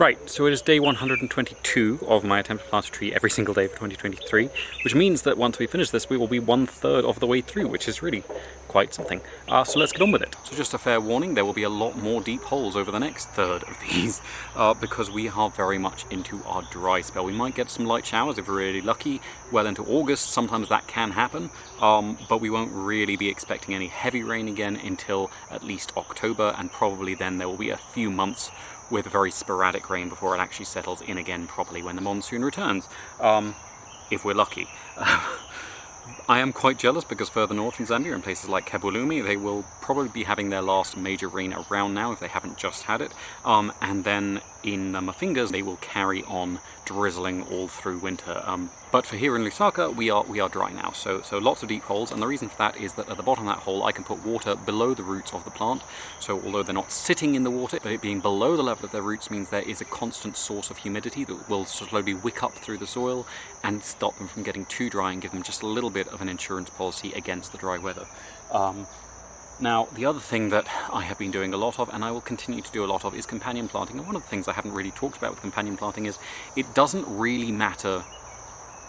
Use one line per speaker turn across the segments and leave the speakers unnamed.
Right, so it is day 122 of my attempt to plant a tree every single day for 2023, which means that once we finish this we will be 1/3 of the way through, which is really quite something. So let's get on with it. So just a fair warning, there will be a lot more deep holes over the next third of these, because we are very much into our dry spell. We might get some light showers if we're really lucky, well into August, sometimes that can happen, but we won't really be expecting any heavy rain again until at least October, and probably then there will be a few months with very sporadic rain before it actually settles in again properly when the monsoon returns, if we're lucky. I am quite jealous because further north in Zambia, in places like Kebulumi, they will probably be having their last major rain around now if they haven't just had it, and then in Mafingas they will carry on drizzling all through winter. But for here in Lusaka, we are dry now, so lots of deep holes, and the reason for that is that at the bottom of that hole I can put water below the roots of the plant, so although they're not sitting in the water, but it being below the level of their roots means there is a constant source of humidity that will slowly wick up through the soil and stop them from getting too dry and give them just a little bit of an insurance policy against the dry weather. Now, the other thing that I have been doing a lot of, and I will continue to do a lot of, is companion planting. And one of the things I haven't really talked about with companion planting is it doesn't really matter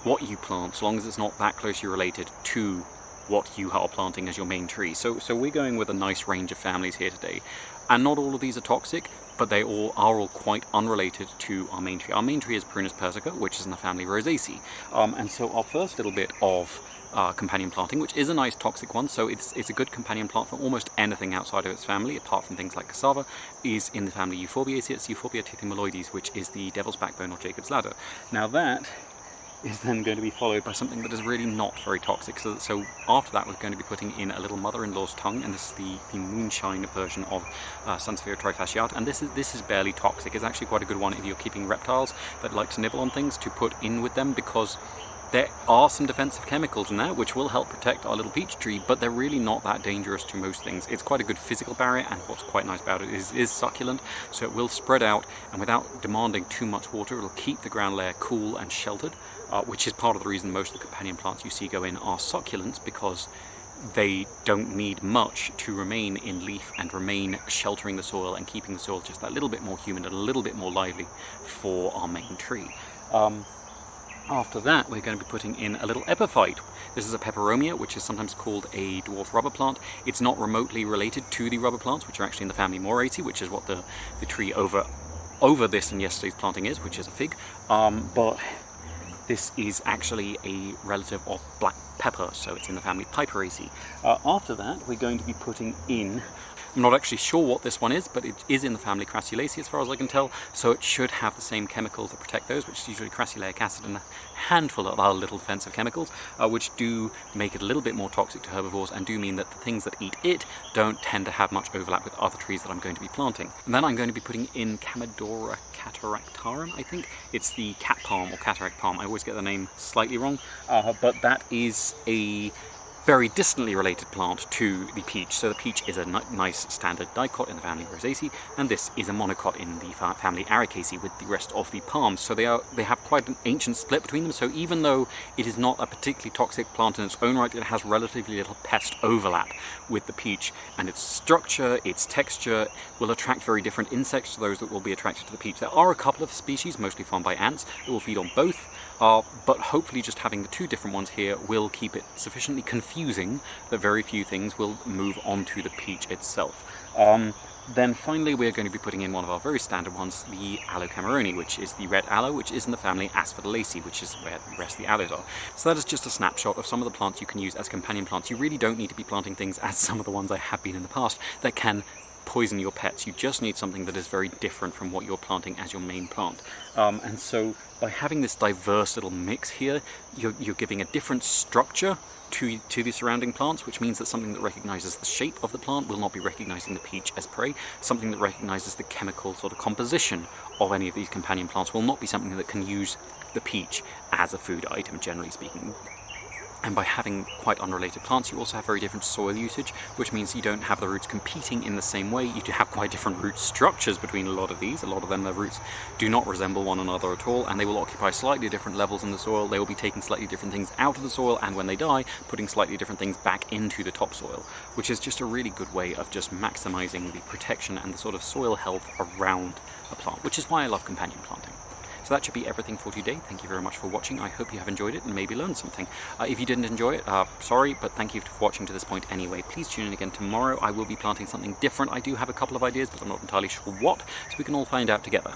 what you plant, so long as it's not that closely related to what you are planting as your main tree. So we're going with a nice range of families here today, and not all of these are toxic, but they are all quite unrelated to our main tree. Our main tree is Prunus persica, which is in the family Rosaceae, and so our first little bit of companion planting, which is a nice toxic one, so it's a good companion plant for almost anything outside of its family, apart from things like cassava, is in the family Euphorbiaceae. It's Euphorbia tithymaloides, which is the devil's backbone or Jacob's ladder. Now that is then going to be followed by something that is really not very toxic. So after that we're going to be putting in a little mother-in-law's tongue, and this is the moonshine version of Sansevieria trifasciata, and this is barely toxic. It's actually quite a good one if you're keeping reptiles that like to nibble on things to put in with them, because there are some defensive chemicals in there which will help protect our little peach tree, but they're really not that dangerous to most things. It's quite a good physical barrier, and what's quite nice about it is succulent, so it will spread out, and without demanding too much water, it'll keep the ground layer cool and sheltered, which is part of the reason most of the companion plants you see go in are succulents, because they don't need much to remain in leaf and remain sheltering the soil and keeping the soil just that little bit more humid and a little bit more lively for our main tree. After that, we're going to be putting in a little epiphyte. This is a peperomia, which is sometimes called a dwarf rubber plant. It's not remotely related to the rubber plants, which are actually in the family Moraceae, which is what the tree over this and yesterday's planting is, which is a fig. But this is actually a relative of black pepper, so it's in the family Piperaceae. After that, we're going to be putting in, I'm not actually sure what this one is, but it is in the family Crassulaceae as far as I can tell, so it should have the same chemicals that protect those, which is usually crassuleic acid and a handful of other little defensive chemicals, which do make it a little bit more toxic to herbivores and do mean that the things that eat it don't tend to have much overlap with other trees that I'm going to be planting. And then I'm going to be putting in Camidora cataractarum, I think. It's the cat palm or cataract palm. I always get the name slightly wrong, but that is a very distantly related plant to the peach. So the peach is a nice standard dicot in the family Rosaceae, and this is a monocot in the family Ericaceae with the rest of the palms. So they have quite an ancient split between them, so even though it is not a particularly toxic plant in its own right, it has relatively little pest overlap with the peach, and its structure, its texture will attract very different insects to those that will be attracted to the peach. There are a couple of species, mostly farmed by ants, that will feed on both, but hopefully just having the two different ones here will keep it sufficiently confusing that very few things will move onto the peach itself. Then finally we're going to be putting in one of our very standard ones, the Aloe cameroni, which is the red aloe, which is in the family Asphodelaceae, which is where the rest of the aloes are. So that is just a snapshot of some of the plants you can use as companion plants. You really don't need to be planting things, as some of the ones I have been in the past, that can poison your pets. You just need something that is very different from what you're planting as your main plant. And so by having this diverse little mix here, you're giving a different structure to the surrounding plants, which means that something that recognizes the shape of the plant will not be recognizing the peach as prey. Something that recognizes the chemical sort of composition of any of these companion plants will not be something that can use the peach as a food item, generally speaking. And by having quite unrelated plants, you also have very different soil usage, which means you don't have the roots competing in the same way. You do have quite different root structures between a lot of these. A lot of them, their roots do not resemble one another at all, and they will occupy slightly different levels in the soil. They will be taking slightly different things out of the soil, and when they die, putting slightly different things back into the topsoil, which is just a really good way of just maximizing the protection and the sort of soil health around a plant, which is why I love companion planting. So that should be everything for today. Thank you very much for watching. I hope you have enjoyed it and maybe learned something. If you didn't enjoy it, sorry, but thank you for watching to this point anyway. Please tune in again tomorrow. I will be planting something different. I do have a couple of ideas, but I'm not entirely sure what, so we can all find out together.